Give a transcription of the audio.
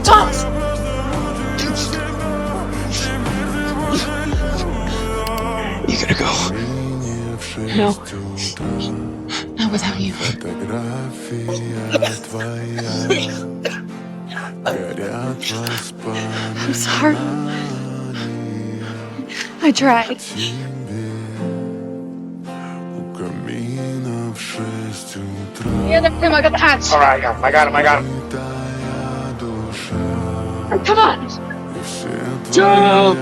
Thomas! You gotta go. No. Not without you. I'm sorry. I tried. Yeah, that's him. I got the hats. All right, I got him. Come on. Jump!